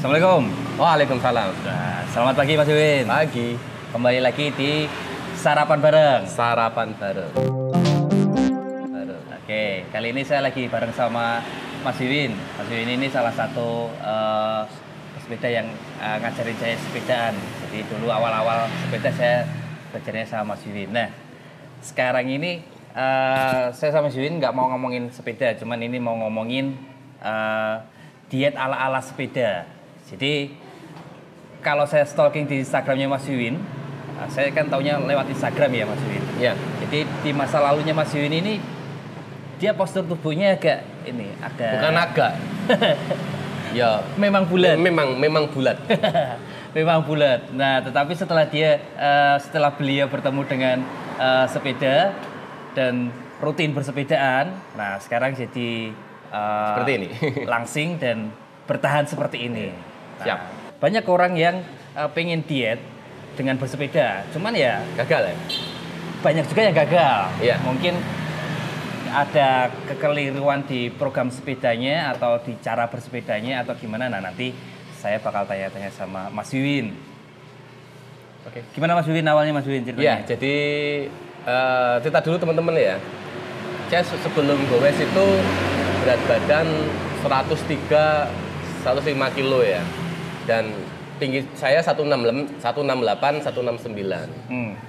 Assalamualaikum. Waalaikumsalam. Nah, selamat pagi Mas Wiwin. Pagi. Kembali lagi di Sarapan Bareng. Sarapan bareng. Oke, kali ini saya lagi bareng sama Mas Wiwin. Mas Wiwin ini salah satu pesepeda yang ngajarin saya sepedaan. Jadi dulu awal-awal sepeda saya belajarnya sama Mas Wiwin. Nah, sekarang ini saya sama Mas Wiwin nggak mau ngomongin sepeda, cuman ini mau ngomongin diet ala-ala sepeda. Jadi kalau saya stalking di Instagramnya Mas Wiwin, saya kan taunya lewat Instagram ya Mas Wiwin. Ya. Jadi di masa lalunya Mas Wiwin ini dia postur tubuhnya agak Bukan agak. Ya, memang bulat. memang bulat. Memang bulat. Nah, tetapi setelah beliau bertemu dengan sepeda dan rutin bersepedaan, nah sekarang jadi Seperti ini. langsing dan bertahan seperti ini. Nah, Siap. banyak orang yang pengen diet dengan bersepeda, cuman ya Gagal ya? banyak juga yang gagal. Iya. Mungkin ada kekeliruan di program sepedanya atau di cara bersepedanya atau gimana. Nah, nanti saya bakal tanya-tanya sama Mas Wiwin. Oke. Gimana Mas Wiwin awalnya Mas Wiwin Ya, ceritanya? jadi cerita dulu teman-teman ya. Saya sebelum gowes itu berat badan 103, 105 kilo ya. Dan tinggi saya 168, 169.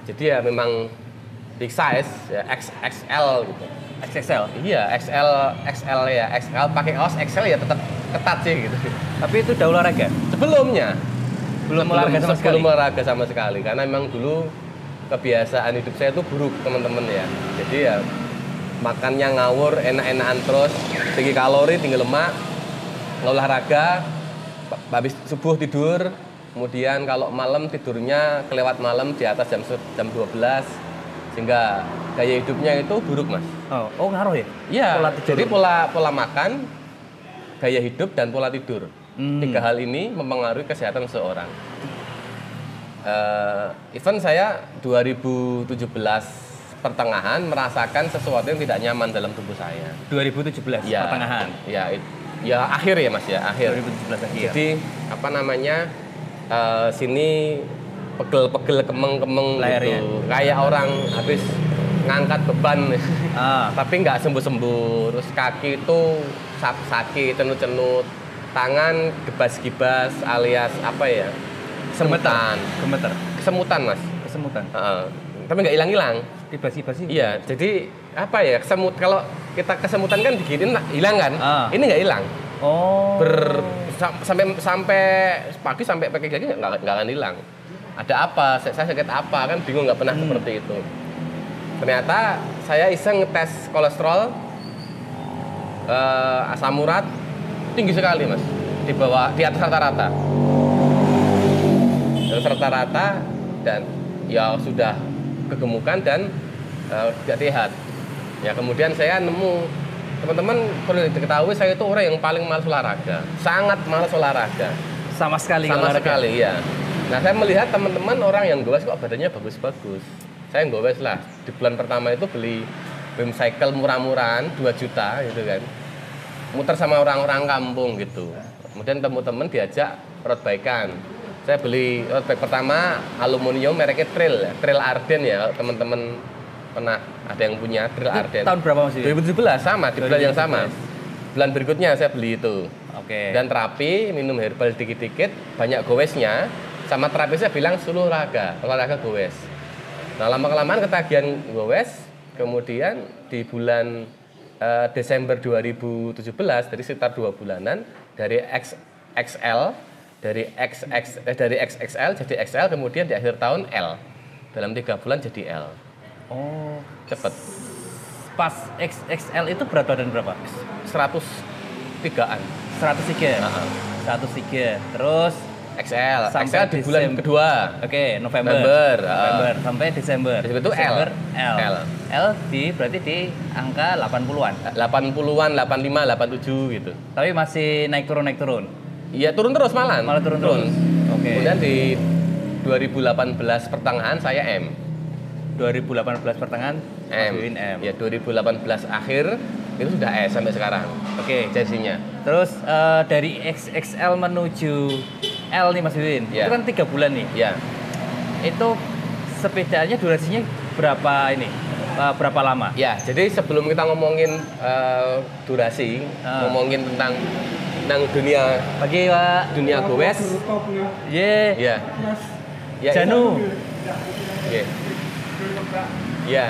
Jadi ya memang big size ya, XXL gitu. XXL. Iya, XL ya, XL pakai kaos XL ya tetap ketat sih gitu. Tapi itu udah olahraga? Sebelumnya Belum olahraga sama sekali? Belum olahraga sama sekali karena memang dulu kebiasaan hidup saya itu buruk teman-teman ya. Jadi ya makannya ngawur, enak-enakan terus, tinggi kalori, tinggi lemak, nggak olahraga, habis subuh tidur, kemudian kalau malam tidurnya kelewat malam di atas jam 12, sehingga gaya hidupnya itu buruk mas. Oh ngaruh ya? Iya, Pola tidur. jadi pola makan, gaya hidup, dan pola tidur. Tiga hal ini mempengaruhi kesehatan seseorang. Even saya 2017 pertengahan merasakan sesuatu yang tidak nyaman dalam tubuh saya. 2017 Ya, pertengahan. Ya akhir ya mas ya, akhir. 2017 akhir. Jadi apa namanya, sini pegel-pegel, kemeng-kemeng Lehernya. gitu. Kayak orang habis ngangkat beban, tapi nggak sembuh-sembuh. Terus kaki itu sakit, cenut-cenut. Tangan gebas-gibas alias apa ya? Kesemutan. Kesemutan mas. Kesemutan. Tapi nggak hilang-hilang. Tiba-tiba sih. Iya, jadi apa ya, kalau kita kesemutan kan diginin hilang kan? Ini nggak hilang. Oh. Sampai pagi sampai pakai kaki nggak akan hilang. Ada apa? Saya sakit apa? Kan bingung, nggak pernah seperti itu. Ternyata saya iseng ngetes kolesterol, asam urat tinggi sekali mas, di atas rata-rata. Di atas rata-rata dan ya sudah kegemukan dan tidak sehat. Ya kemudian saya nemu, teman-teman perlu diketahui saya itu orang yang paling malas olahraga, sangat malas olahraga. Sama sekali Ya. Nah saya melihat teman-teman orang yang gowes kok badannya bagus-bagus. Saya gowes lah, di bulan pertama itu beli BEM cycle murah-murahan 2 juta gitu kan, muter sama orang-orang kampung gitu. Kemudian teman-teman diajak road bike-an. Saya beli road bike pertama aluminium mereknya Trail Arden ya, teman-teman pernah ada yang punya Trail Arden. Tahun berapa Mas? 2017 sama, di bulan yang sama. Bulan berikutnya saya beli itu. Oke. Dan terapi, minum herbal dikit-dikit, banyak gowesnya. Sama terapisnya bilang suruh olahraga gowes. Nah lama-kelamaan ketagihan gowes, kemudian di bulan Desember 2017, dari sekitar 2 bulanan, dari XXL, dari XXL jadi XL, kemudian di akhir tahun L. Dalam 3 bulan jadi L. Oh, Cepet. pas XXL itu berat badan berapa? 103-an. 103. 103. Terus XL sampai di bulan kedua. Oke, November sampai Desember. Desember itu L. L berarti di angka 80-an. 80-an, 85, 87 gitu. Tapi masih naik turun. Iya, turun terus malah turun terus. Oke. Kemudian di 2018 pertengahan saya M. 2018 pertengahan M. Mas Wiwin M. Ya, 2018 akhir itu sudah S sampai sekarang. Oke. Jersinya. Terus dari XXL menuju L nih Mas Wiwin, Ya. itu kan 3 bulan nih. Ya. Itu sepedanya durasinya berapa ini? Berapa lama? Ya, jadi sebelum kita ngomongin durasi, ngomongin tentang dunia Pagi Pak. dunia gowes, Ye. ya, ya, Janu. ya, ya.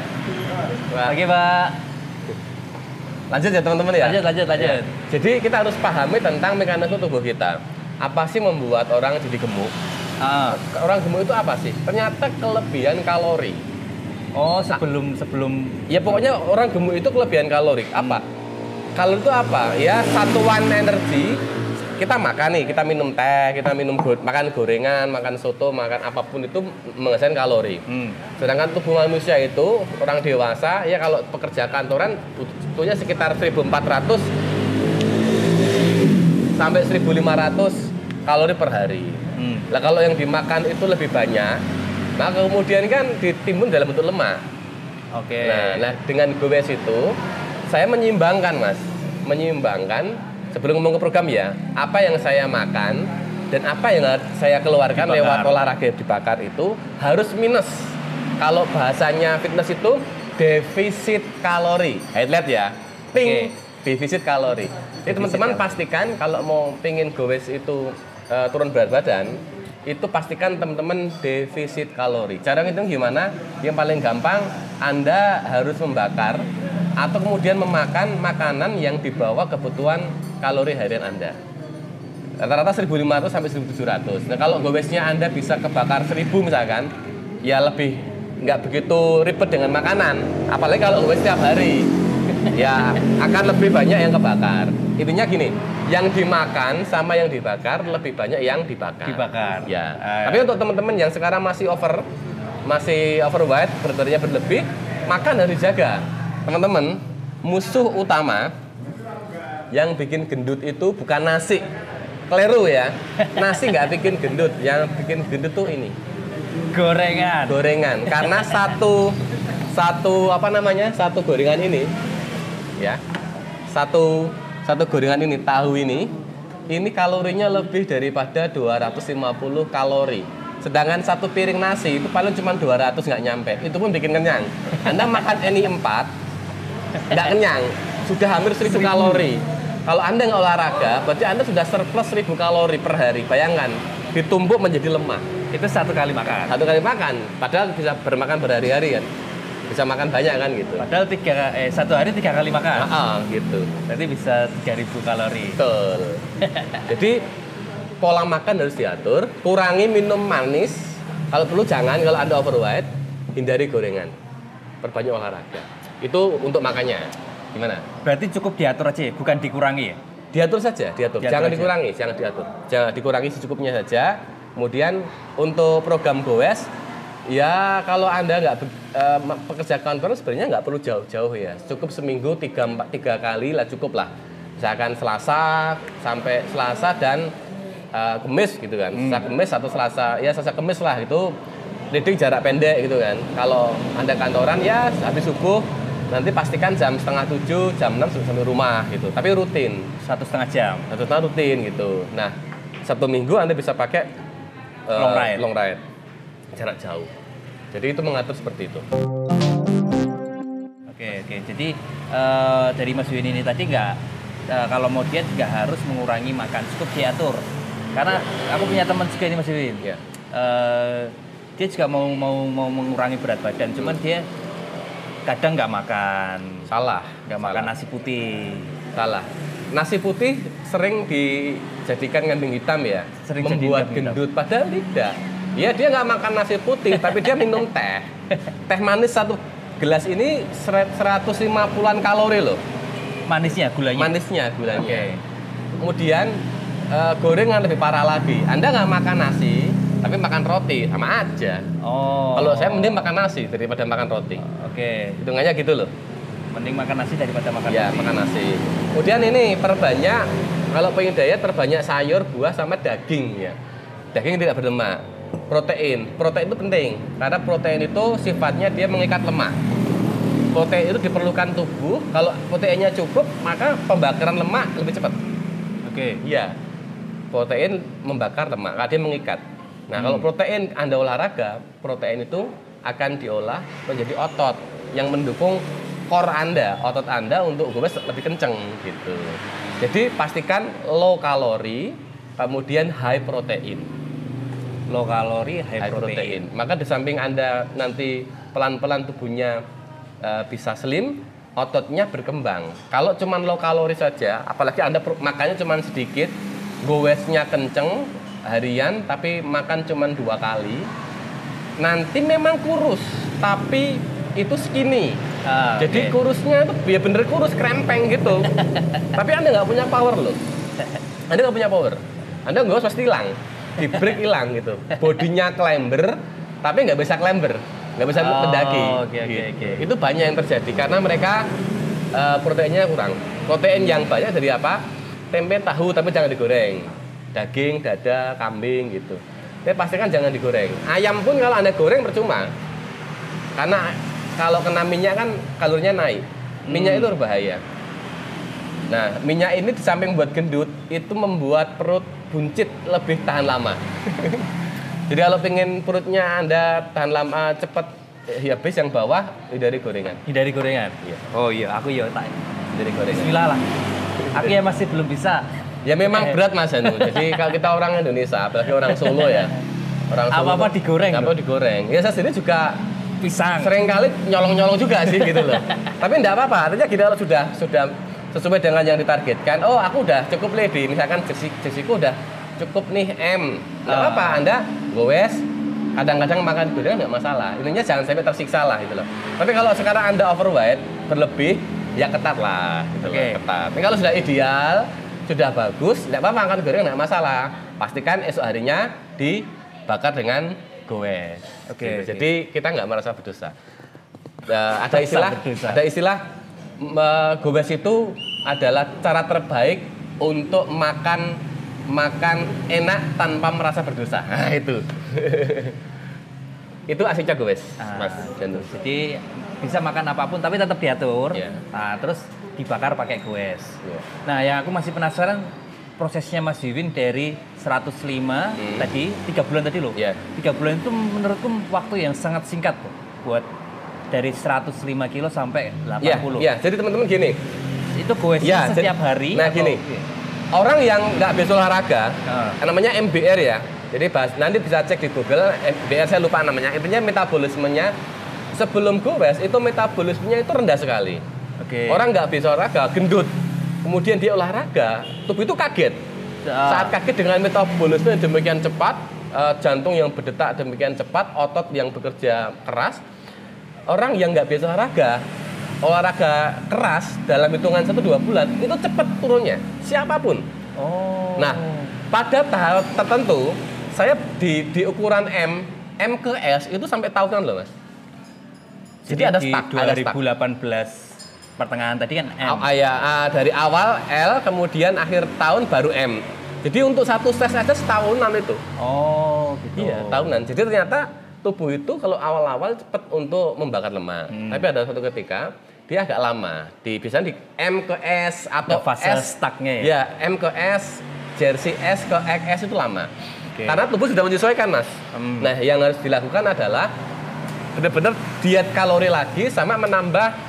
Wah, Pagi Pak. lanjut ya teman-teman ya. Lanjut. Ya. Jadi kita harus pahami tentang mekanisme tubuh kita. Apa sih membuat orang jadi gemuk? Ah. Orang gemuk itu apa sih? Ternyata kelebihan kalori. Oh, sebelum Ya pokoknya orang gemuk itu kelebihan kalori. Apa? Kalori itu apa? Ya satuan energi. Kita makan nih, kita minum teh, kita makan gorengan, makan soto, makan apapun itu menghasilkan kalori. Sedangkan tubuh manusia itu orang dewasa ya kalau pekerja kantoran butuhnya sekitar 1.400 sampai 1.500 kalori per hari. Lah kalau yang dimakan itu lebih banyak, maka kemudian kan ditimbun dalam bentuk lemak. Oke. Nah, dengan gowes itu saya menyeimbangkan, Mas. Menyeimbangkan sebelum ngomong ke program ya, apa yang saya makan dan apa yang saya keluarkan Dibakar. lewat olahraga dibakar itu harus minus. Kalau bahasanya fitness itu defisit kalori. Highlight ya. Ping, defisit kalori. Jadi teman-teman pastikan kalau mau pingin gowes itu turun berat badan, itu pastikan teman-teman defisit kalori. Cara ngitung gimana? Yang paling gampang, Anda harus membakar atau kemudian memakan makanan yang di bawah kebutuhan kalori harian Anda. Rata-rata 1.500 sampai 1.700. Nah, kalau gowesnya Anda bisa kebakar 1.000 misalkan, ya lebih nggak begitu ribet dengan makanan. Apalagi kalau gowes tiap hari, ya akan lebih banyak yang kebakar. Intinya gini, yang dimakan sama yang dibakar lebih banyak yang dibakar. Ya. Tapi untuk teman-teman yang sekarang masih overweight, berat badannya berlebih, makan harus dijaga. Teman-teman, musuh utama yang bikin gendut itu bukan nasi. Keliru ya. Nasi nggak bikin gendut, yang bikin gendut tuh ini. Gorengan. Karena satu gorengan ini ya. Satu gorengan ini, tahu ini kalorinya lebih daripada 250 kalori. Sedangkan satu piring nasi itu paling cuma 200, nggak nyampe. Itu pun bikin kenyang. Anda makan ini 4, nggak kenyang. Sudah hampir 1.000 kalori. Kalau Anda nggak olahraga, berarti Anda sudah surplus 1.000 kalori per hari. Bayangkan, ditumbuk menjadi lemak. Itu satu kali makan. Satu kali makan, padahal bisa bermakan berhari-hari kan. Bisa makan banyak kan gitu. Padahal satu hari 3 kali makan. Gitu. Berarti bisa 3.000 kalori. Betul. Jadi pola makan harus diatur, kurangi minum manis. Kalau perlu jangan, kalau Anda overweight, hindari gorengan. Perbanyak olahraga. Itu untuk makannya. Gimana? Berarti cukup diatur aja, bukan dikurangi ya? Diatur saja, diatur. Jangan aja. dikurangi, jangan diatur. Jangan dikurangi secukupnya saja. Kemudian untuk program gowes, ya kalau Anda nggak pekerja kantor sebenarnya nggak perlu jauh-jauh ya. Cukup seminggu 3 kali lah cukup lah. Misalkan Selasa sampai Selasa dan Kemis gitu kan. Selasa Kemis atau Selasa Kemis lah itu leading jarak pendek gitu kan. Kalau Anda kantoran ya habis subuh nanti pastikan jam 6:30, jam 6 sampai rumah gitu. Tapi rutin. 1,5 jam. 1,5 rutin gitu. Nah, Sabtu Minggu Anda bisa pakai long ride. Jarak jauh. Jadi itu mengatur seperti itu. Oke. Jadi dari Mas Win ini tadi kalau mau diet nggak harus mengurangi makan, cukup diatur. Karena aku punya teman juga ini Mas Win. Ya. Dia juga mau mengurangi berat badan, cuman dia kadang nggak makan. Salah. Nggak makan nasi putih. Salah. Nasi putih sering dijadikan kambing hitam ya, Sering membuat jadiin kambing gendut. Padahal tidak. Ya dia nggak makan nasi putih, tapi dia minum teh. Teh manis 1 gelas ini 150-an kalori loh. Manisnya, gulanya. Gulanya. Oke. Kemudian gorengan lebih parah lagi. Anda nggak makan nasi, tapi makan roti sama aja. Oh. Kalau saya mending makan nasi daripada makan roti. Oke. Hitungannya gitu loh. Mending makan nasi daripada makan Ya, roti. makan nasi. Kemudian ini perbanyak, kalau pengen diet perbanyak sayur, buah, sama daging ya. Daging tidak berlemak. Protein itu penting karena protein itu sifatnya dia mengikat lemak. Protein itu diperlukan tubuh. Kalau proteinnya cukup, maka pembakaran lemak lebih cepat. Oke. Iya. Protein membakar lemak, dia mengikat. Nah, kalau protein Anda olahraga, protein itu akan diolah menjadi otot yang mendukung core Anda, otot Anda untuk goes lebih kenceng gitu. Jadi pastikan low kalori, kemudian high protein. Low kalori, high protein. Maka di samping Anda nanti pelan-pelan tubuhnya bisa slim, ototnya berkembang. Kalau cuma low kalori saja, apalagi Anda makannya cuma sedikit, goesnya kenceng harian, tapi makan cuma 2 kali, nanti memang kurus, tapi itu skinny. Jadi kurusnya itu ya bener kurus, krempeng gitu. Tapi Anda nggak punya power loh. Anda nggak punya power. Anda goes pasti hilang, di break hilang gitu. Bodinya climber, tapi nggak bisa climber, nggak bisa mendaki. Oke. Itu banyak yang terjadi karena mereka proteinnya kurang. Protein yang banyak dari apa? Tempe, tahu, tapi jangan digoreng. Daging, dada, kambing gitu. Tapi pastikan jangan digoreng. Ayam pun kalau Anda goreng percuma. Karena kalau kena minyak kan kalorinya naik. Minyak itu berbahaya. Nah, minyak ini di samping buat gendut, itu membuat perut buncit lebih tahan lama. Jadi kalau pengen perutnya Anda tahan lama, cepat habis yang bawah, hindari gorengan. Hindari gorengan? Iya. Oh iya, aku ya tak. Hindari gorengan. Bismillah lah. Aku ya masih belum bisa. Ya memang berat Mas Hanu. Jadi kalau kita orang Indonesia, apalagi orang Solo ya. Orang Solo apa-apa digoreng. Apa digoreng. Ya saya sendiri juga pisang. Sering kali nyolong-nyolong juga sih gitu loh. Tapi enggak apa-apa. Artinya kita kalau sudah sesuai dengan yang ditargetkan. Oh, aku udah cukup lady. Misalkan jerseyku udah cukup nih M. Enggak apa-apa. Anda goes kadang-kadang makan gorengan enggak masalah. Intinya jangan sampai tersiksa lah gitu loh. Tapi kalau sekarang Anda overweight, berlebih, ya ketat lah gitu loh, ketat. Tapi kalau sudah ideal, sudah bagus, enggak apa-apa makan gorengan enggak masalah. Pastikan esok harinya dibakar dengan goes. Gitu. Jadi kita nggak merasa berdosa. Ada istilah goes itu adalah cara terbaik untuk makan enak tanpa merasa berdosa. Nah itu. Itu asiknya goes, Mas. Jadi bisa makan apapun tapi tetap diatur. Yeah. Nah, terus dibakar pakai goes. Yeah. Nah, yang aku masih penasaran prosesnya Mas Wiwin dari 105 tadi 3 bulan tadi loh. 3 bulan itu menurutku waktu yang sangat singkat tuh buat dari 105 kilo sampai 80. Iya, jadi teman-teman gini. Itu goesnya setiap hari. Nah, gini. Orang yang nggak biasa olahraga, namanya MBR ya. Jadi nanti bisa cek di Google, MBR saya lupa namanya. Intinya metabolismenya sebelum goes itu metabolismenya itu rendah sekali. Orang nggak bisa olahraga, gendut. Kemudian dia olahraga, tubuh itu kaget. Saat kaget dengan metabolisme yang demikian cepat, jantung yang berdetak demikian cepat, otot yang bekerja keras, orang yang nggak biasa olahraga keras dalam hitungan 1-2 bulan itu cepat turunnya, siapapun. Nah, pada tahap tertentu, saya di ukuran M ke S itu sampai tahunan loh Mas. Jadi ada stuck. 2018 pertengahan tadi kan M. Dari awal L, kemudian akhir tahun baru M. Jadi untuk satu stres aja setahunan itu. Oh, gitu. Iya, tahunan. Jadi ternyata tubuh itu kalau awal-awal cepat untuk membakar lemak. Tapi ada suatu ketika dia agak lama. Biasanya di M ke S atau fase S stucknya ya. Ya, M ke S, jersey S ke XS itu lama. Karena tubuh sudah menyesuaikan, Mas. Nah, yang harus dilakukan adalah benar-benar diet kalori lagi sama menambah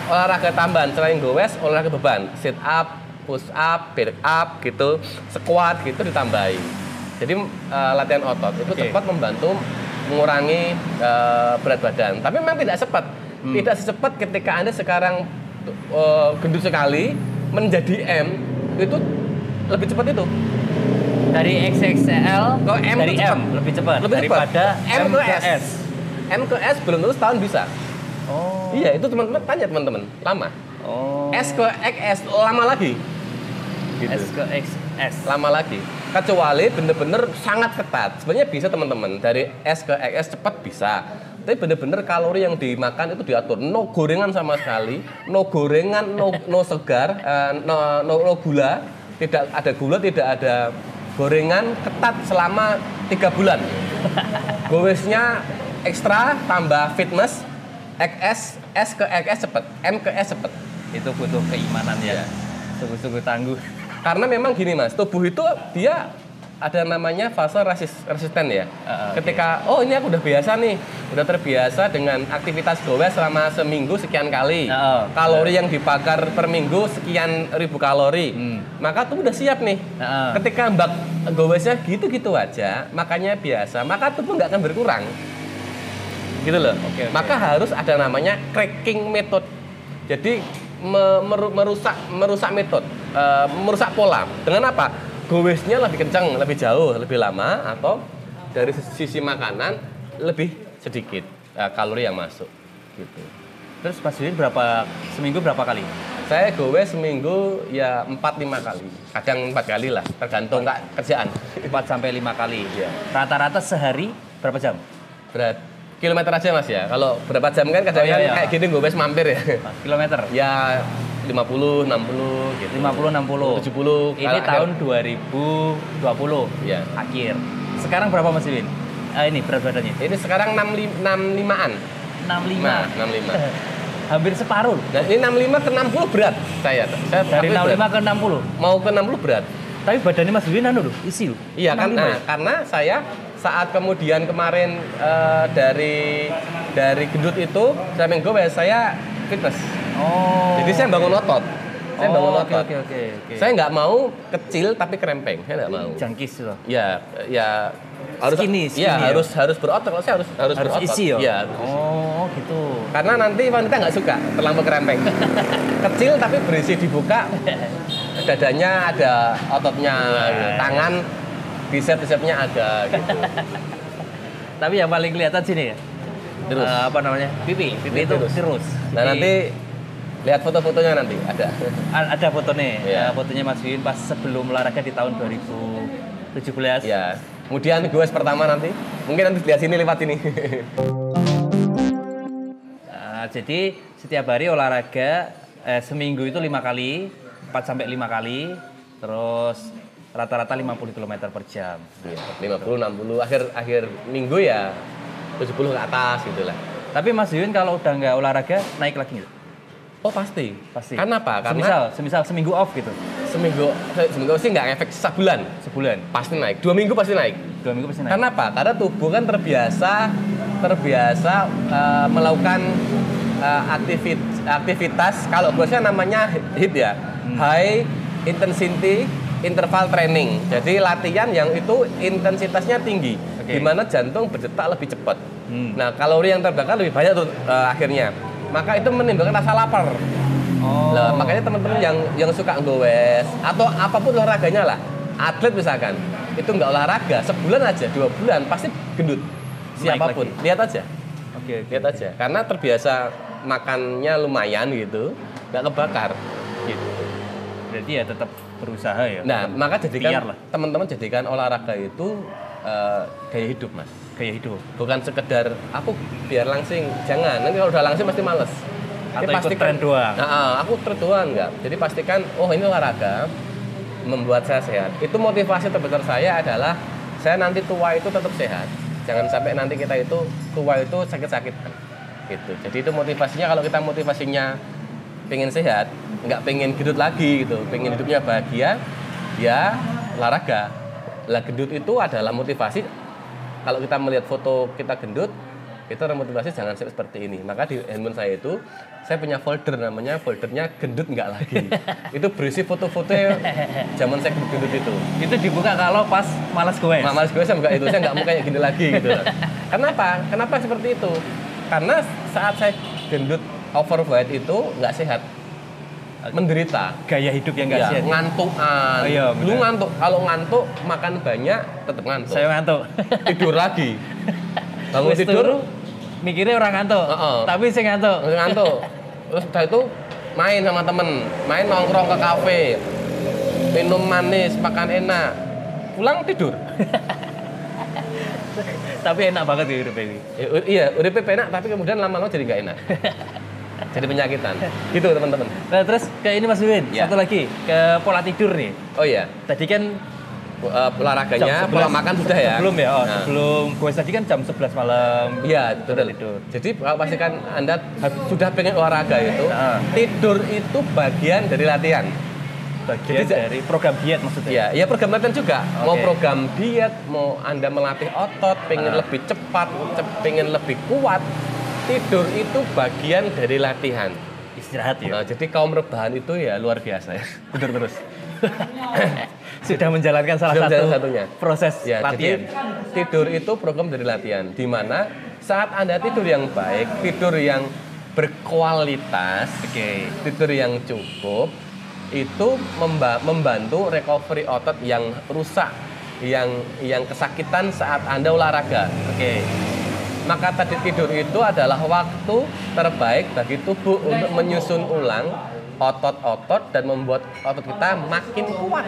olahraga tambahan selain goes, olahraga beban, sit up, push up, back up gitu, squat gitu ditambahi. Jadi latihan otot itu cepat membantu mengurangi berat badan. Tapi memang tidak cepat. Tidak secepat ketika Anda sekarang gendut sekali menjadi M, itu lebih cepat itu. Dari XXL ke M dari M lebih cepat daripada M ke S. M ke S belum tentu setahun bisa. Oh. Iya, itu teman-teman tanya teman-teman, lama. Oh. S ke XS lama lagi. Gitu. S ke XS lama lagi. Kecuali bener-bener sangat ketat. Sebenarnya bisa teman-teman, dari S ke XS cepat bisa. Tapi bener-bener kalori yang dimakan itu diatur. No gorengan sama sekali, no gorengan, no segar, no gula. Tidak ada gula, tidak ada gorengan, ketat selama 3 bulan. Goesnya ekstra, tambah fitness, XS, S ke XS cepet, M ke S cepet. Itu butuh keimanan ya. Sungguh-sungguh tangguh. Karena memang gini Mas, tubuh itu dia ada namanya fase resisten ya. Ketika oh ini aku udah biasa nih, udah terbiasa dengan aktivitas goes selama seminggu sekian kali. Kalori yang dibakar per minggu sekian ribu kalori. Maka tubuh udah siap nih. Ketika mbak goesnya gitu-gitu aja, makanya biasa, maka tubuh nggak akan berkurang. Gitu loh. Maka harus ada namanya cracking method. Jadi merusak metode, merusak pola. Dengan apa? Goesnya lebih kencang, lebih jauh, lebih lama, atau dari sisi makanan lebih sedikit kalori yang masuk. Gitu. Terus Mas Wiwin seminggu berapa kali? Saya goes seminggu ya 4-5 kali, kadang 4 kali lah, tergantung kerjaan. 4 sampai 5 kali. Iya. Rata-rata sehari berapa jam? Berat kilometer aja Mas ya. Kalau berapa jam kan kadang kayak gini goes mampir ya. Kilometer? Ya 50, 60 gitu. 50, 60. 70. Ini tahun 2020. Iya. Akhir. Sekarang berapa Mas Wiwin? Ini berat badannya? Ini sekarang 65-an. 65. Nah, 65. Hampir separuh. Nah, ini 65 ke 60 berat saya dari 65 berat. ke 60. Mau ke 60 berat. Tapi badannya Mas Wiwin loh, isi loh. Iya kan, karena saya saat kemudian kemarin dari gendut itu saya minggu saya fitness. Jadi saya bangun otot. Saya bangun otot. Oke. Saya nggak mau kecil tapi krempeng. Saya nggak mau. Jangkis loh. Ya harus skinny ya, harus berotot. Kalau saya harus berotot. Isi ya. Ya. Oh gitu. Karena nanti wanita nggak suka terlalu krempeng. Kecil tapi berisi dibuka. Dadanya ada ototnya, tangan bicepnya ada gitu. Tapi yang paling kelihatan sini ya. Terus apa namanya? Pipi itu terus. Nah, nanti lihat foto-fotonya nanti ada fotonya. Ya. Fotonya Mas Wiwin pas sebelum olahraga di tahun 2017. Ya. Kemudian goes pertama nanti. Mungkin nanti lihat sini lewat ini. Jadi setiap hari olahraga seminggu itu 5 kali, 4 sampai 5 kali, terus rata-rata 50 km per jam. Ya, 50, 60, akhir minggu ya 70 ke atas gitu lah. Tapi Mas Wiwin kalau udah nggak olahraga, naik lagi nggak? Oh pasti. Karena apa? Semisal seminggu off gitu. Seminggu sih nggak efek sebulan. Pasti naik. 2 minggu pasti naik. Karena apa? Karena tubuh kan terbiasa melakukan aktivitas. Kalau biasanya namanya HIIT ya, high intensity interval training. Jadi latihan yang itu intensitasnya tinggi, di mana jantung berdetak lebih cepat. Nah, kalori yang terbakar lebih banyak tuh akhirnya. Maka itu menimbulkan rasa lapar. Nah, makanya teman-teman yang suka goes atau apapun olahraganya lah, atlet misalkan, itu nggak olahraga sebulan aja, 2 bulan pasti gendut. Siapapun, lihat aja. Lihat aja. Karena terbiasa makannya lumayan gitu, nggak kebakar. Gitu. Berarti ya tetap berusaha ya. Nah, maka jadikan teman-teman jadikan olahraga itu gaya hidup, Mas. Gaya hidup. Bukan sekedar aku biar langsing, jangan. Nanti kalau udah langsing pasti males. Atau ikut tren doang. Nah, aku tren doang enggak. Jadi pastikan, oh ini olahraga membuat saya sehat. Itu motivasi terbesar saya adalah saya nanti tua itu tetap sehat. Jangan sampai nanti kita itu tua itu sakit-sakitan. Gitu. Jadi itu motivasinya, kalau kita motivasinya pengen sehat, nggak pengen gendut lagi gitu, pengen hidupnya bahagia, ya olahraga. Lah gendut itu adalah motivasi. Kalau kita melihat foto kita gendut, itu motivasi jangan seperti ini. Maka di handphone saya itu, saya punya foldernya gendut nggak lagi. Itu berisi foto-foto zaman saya gendut itu. Itu dibuka kalau pas malas goes. Malas goes saya buka itu, saya nggak mau kayak gini lagi gitu. Kenapa? Kenapa seperti itu? Karena saat saya gendut overweight itu nggak sehat, menderita, gaya hidup yang nggak sehat, ngantukan. Oh, iya, lu ngantuk, kalau ngantuk makan banyak tetap ngantuk. Saya ngantuk. Tidur lagi. Bangun tidur, mikirnya orang ngantuk, tapi saya ngantuk. Terus setelah itu main sama temen, main nongkrong ke kafe, minum manis, makan enak, pulang tidur. Tapi enak banget ya udah baby. Iya, udah enak, tapi kemudian lama-lama jadi nggak enak. Jadi penyakitan. Gitu teman-teman. Nah, terus ke ini Mas Wiwin, satu lagi ke pola tidur nih. Oh iya. Tadi kan olahraganya, pola makan sudah ya. Sebelum ya, sebelum gue tadi kan jam 11 malam. Iya, betul. Tidur. Jadi pastikan Anda sudah pengen olahraga itu, tidur itu bagian dari latihan. bagian Jadi, dari program diet maksudnya. Ya, ya program latihan juga. Mau Oke. program diet, mau Anda melatih otot, pengen lebih cepat, pengen lebih kuat, tidur itu bagian dari latihan. Istirahat ya. Nah, jadi kaum rebahan itu ya luar biasa ya. Tidur terus. Sudah menjalankan salah Sudah satu menjalankan satunya. proses Ya, latihan. jadi tidur itu program dari latihan. Di mana saat Anda tidur yang baik, tidur yang berkualitas, Oke. tidur yang cukup, itu membantu recovery otot yang rusak, yang kesakitan saat Anda olahraga. Oke. Maka tadi tidur itu adalah waktu terbaik bagi tubuh untuk menyusun ulang otot-otot dan membuat otot kita makin kuat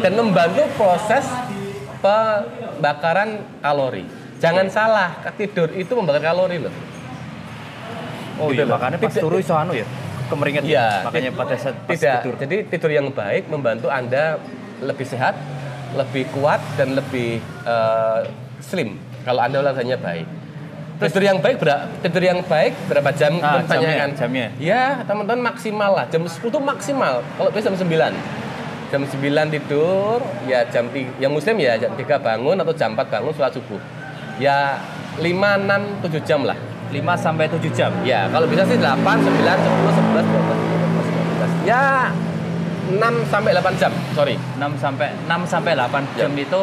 dan membantu proses pembakaran kalori. Jangan salah, tidur itu membakar kalori loh. Oh Gitu iya, loh. makanya pas Tidak- turu iso anu ya. Kemeringat Iya, ya. Makanya pada saat pas Tidak. tidur. Jadi tidur yang baik membantu Anda lebih sehat, lebih kuat dan lebih slim kalau Anda olahraganya baik. Tidur yang baik berapa jam? Ah, Pertanyaan. jamnya. Ya, teman-teman maksimal lah. Jam 10 tuh maksimal. Kalau bisa jam 9. Jam 9 tidur, ya jam 3, yang muslim ya jam 3 bangun atau jam 4 bangun sholat subuh. Ya 5, 6, 7 jam lah. 5 sampai 7 jam. Ya, kalau bisa sih 8, 9, 10, 11, 12, 13, 14. Ya 6 sampai 8 jam, sorry. 6 sampai 8 Ya. jam itu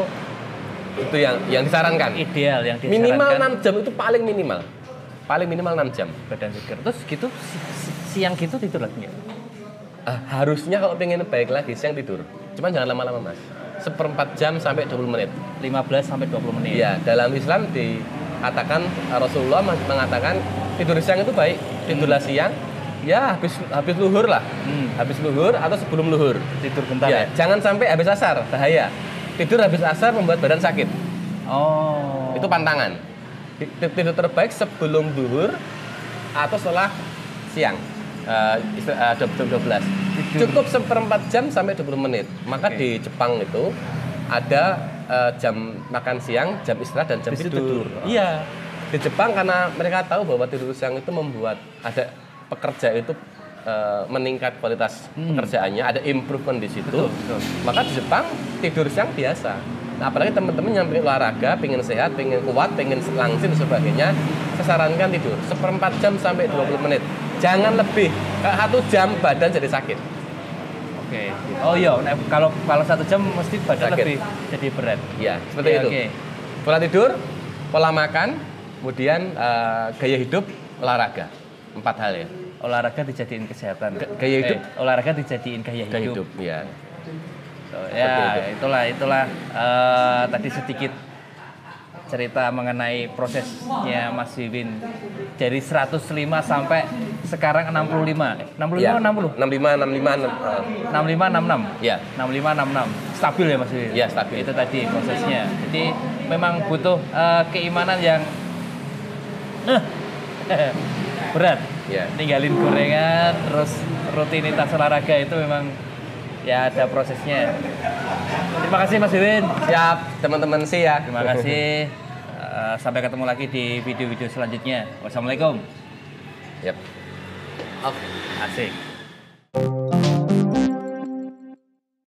Itu yang disarankan. ideal yang disarankan. Minimal 6 jam itu paling minimal. Paling minimal 6 jam. Badan segar. Terus gitu siang gitu tidur lagi nggak? Harusnya kalau pengen baik lagi siang tidur. Cuman jangan lama-lama, Mas. 1/4 jam sampai 20 menit. 15 sampai 20 menit. Iya, dalam Islam dikatakan Rasulullah mengatakan tidur siang itu baik. Tidurlah siang, ya habis luhur lah. Habis luhur atau sebelum luhur. Tidur bentar Ya, ya. jangan sampai habis asar, bahaya. Tidur habis asar membuat badan sakit. Oh. Itu pantangan. Tidur terbaik sebelum duhur atau setelah siang. 12. Cukup 1/4 jam sampai 20 menit. Maka Oke. di Jepang itu ada jam makan siang, jam istirahat dan jam Habis itu tidur. tidur. Iya. Di Jepang karena mereka tahu bahwa tidur siang itu membuat ada pekerja itu meningkat kualitas pekerjaannya, ada improvement di situ. Betul. Maka di Jepang tidur siang biasa. Nah, apalagi teman-teman yang pengen olahraga, pengen sehat, pengen kuat, pengen langsing dan sebagainya, saya sarankan tidur 1/4 jam sampai 20 menit. Jangan lebih. Kalau 1 jam badan jadi sakit. Oke. Oh iya, nah, kalau 1 jam mesti badan Sakit. lebih jadi berat. Ya, seperti Oke, itu. oke. Pola tidur, pola makan, kemudian gaya hidup, olahraga. 4 hal ya. Olahraga dijadiin kesehatan. Gaya hidup? Olahraga dijadiin gaya Gaya hidup. hidup, ya. So, Seperti ya, itu. itulah tadi sedikit cerita mengenai prosesnya Mas Wiwin dari 105 sampai sekarang 65. 65 Ya. 60. 65, 65, 65 66. Ya. 65 66. Stabil ya Mas Wiwin? Ya, stabil. Itu tadi prosesnya. Jadi memang butuh keimanan yang berat. Ya. Ninggalin gorengan, terus rutinitas olahraga itu memang ya ada prosesnya. Terima kasih Mas Wiwin. Siap, teman-teman sih ya. Terima kasih. Sampai ketemu lagi di video-video selanjutnya. Wassalamualaikum. Yap. Asik.